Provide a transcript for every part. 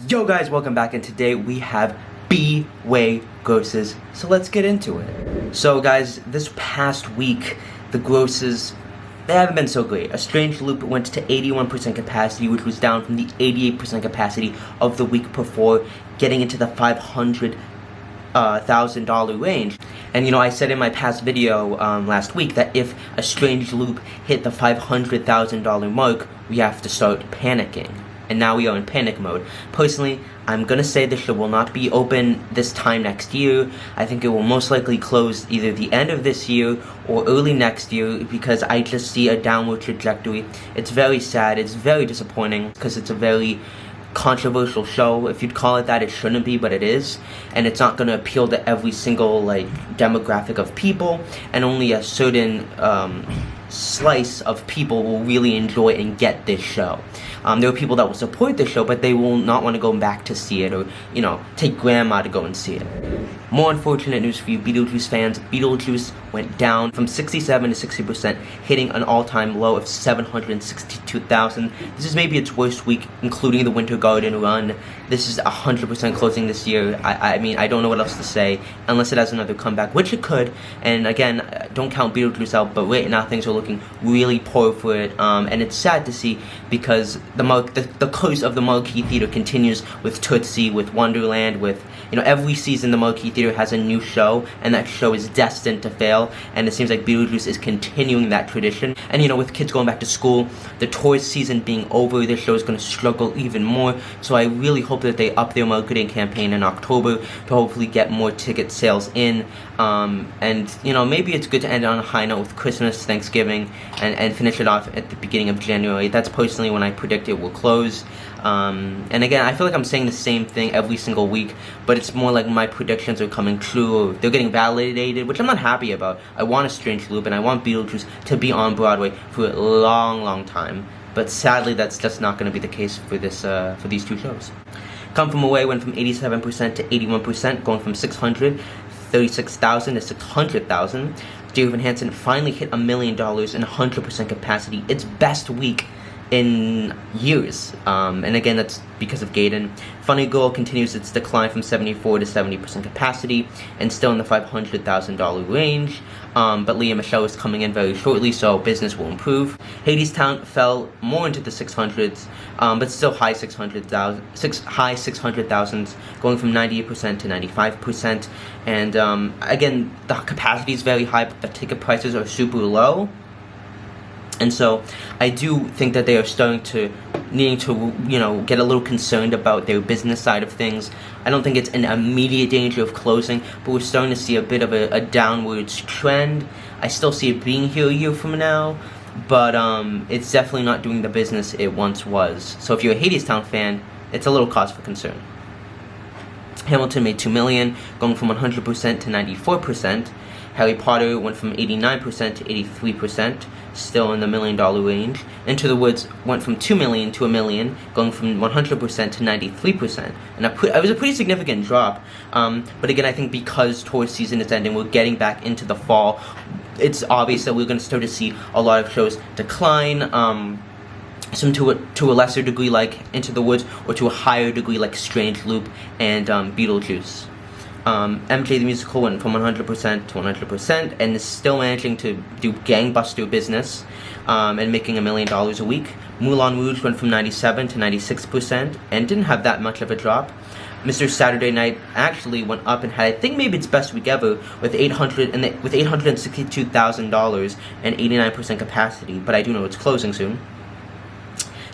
Yo guys, welcome back, and today we have B-Way grosses, so let's get into it. So guys, this past week, the grosses, they haven't been so great. A Strange Loop went to 81% capacity, which was down from the 88% capacity of the week before, getting into the $500,000 range. And you know, I said in my past video last week that if A Strange Loop hit the $500,000 mark, we have to start panicking. And now we are in panic mode. Personally, I'm gonna say the show will not be open this time next year. I think it will most likely close either the end of this year or early next year because I just see a downward trajectory. It's very sad, it's very disappointing because it's a very controversial show. If you'd call it that, it shouldn't be, but it is. And it's not gonna appeal to every single demographic of people, and only a certain slice of people will really enjoy and get this show. There are people that will support this show, but they will not want to go back to see it, or, you know, take grandma to go and see it. More unfortunate news for you Beetlejuice fans. Beetlejuice went down from 67 to 60%, hitting an all-time low of 762,000. This is maybe its worst week, including the Winter Garden run. This is 100% closing this year. I mean, I don't know what else to say, unless it has another comeback, which it could. And again, don't count Beetlejuice out, but right now things are looking really poor for it. And it's sad to see because the curse of the Marquee Theater continues with Tootsie, with Wonderland, with, you know, every season the Marquee Theater has a new show, and that show is destined to fail, and it seems like Beetlejuice is continuing that tradition. And, you know, with kids going back to school, the tourist season being over, this show is going to struggle even more, so I really hope that they up their marketing campaign in October to hopefully get more ticket sales in, and, you know, maybe it's good to end on a high note with Christmas, Thanksgiving, and finish it off at the beginning of January. That's personally when I predict it will close. And again, I feel like I'm saying the same thing every single week, but it's more like my predictions are coming true, or they're getting validated, which I'm not happy about. I want A Strange Loop, and I want Beetlejuice to be on Broadway for a long, long time. But sadly, that's just not going to be the case for these two shows. Come From Away went from 87% to 81%, going from 636,000 to 600,000. Dear Evan Hansen finally hit $1 million in 100% capacity, its best week in years, and again, that's because of Gaiden. Funny Girl continues its decline from 74 to 70% capacity, and still in the $500,000 range, but Leah Michelle is coming in very shortly, so business will improve. Hadestown fell more into the 600s, but still high 600,000s, going from 98% to 95%, and again, the capacity is very high, but the ticket prices are super low. And so, I do think that they are needing to, you know, get a little concerned about their business side of things. I don't think it's an immediate danger of closing, but we're starting to see a bit of a downwards trend. I still see it being here a year from now, but it's definitely not doing the business it once was. So if you're a Hadestown fan, it's a little cause for concern. Hamilton made $2 million, going from 100% to 94%. Harry Potter went from 89% to 83%, still in the $1 million range. Into the Woods went from $2 million to $1 million, going from 100% to 93%. And it was a pretty significant drop. But again, I think because tourist season is ending, we're getting back into the fall. It's obvious that we're going to start to see a lot of shows decline. Some to a lesser degree like Into the Woods, or to a higher degree like Strange Loop and Beetlejuice. MJ the Musical went from 100% to 100% and is still managing to do gangbuster business and making $1 million a week. Moulin Rouge went from 97 to 96% and didn't have that much of a drop. Mr. Saturday Night actually went up and had, I think, maybe its best week ever with $862,000 and 89% capacity, but I do know it's closing soon.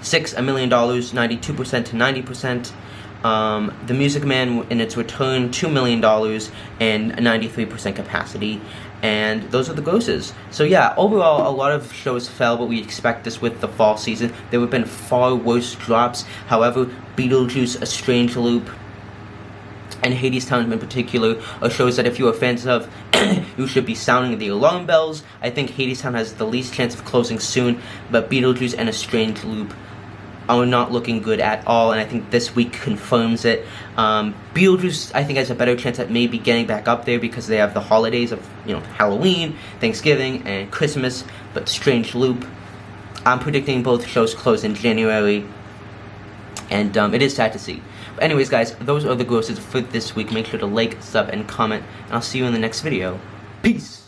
Six, $1 million, 92% to 90%. The Music Man in its return, $2 million and 93% capacity, and those are the grosses. So yeah, overall, a lot of shows fell, but we expect this with the fall season. There have been far worse drops. However, Beetlejuice, A Strange Loop, and Hadestown in particular are shows that if you are fans of, you should be sounding the alarm bells. I think Hadestown has the least chance of closing soon, but Beetlejuice and A Strange Loop are not looking good at all, and I think this week confirms it. Beetlejuice, I think, has a better chance at maybe getting back up there because they have the holidays of, you know, Halloween, Thanksgiving, and Christmas, but Strange Loop, I'm predicting both shows close in January. And it is sad to see. But anyways, guys, those are the grosses for this week. Make sure to like, sub, and comment, and I'll see you in the next video. Peace!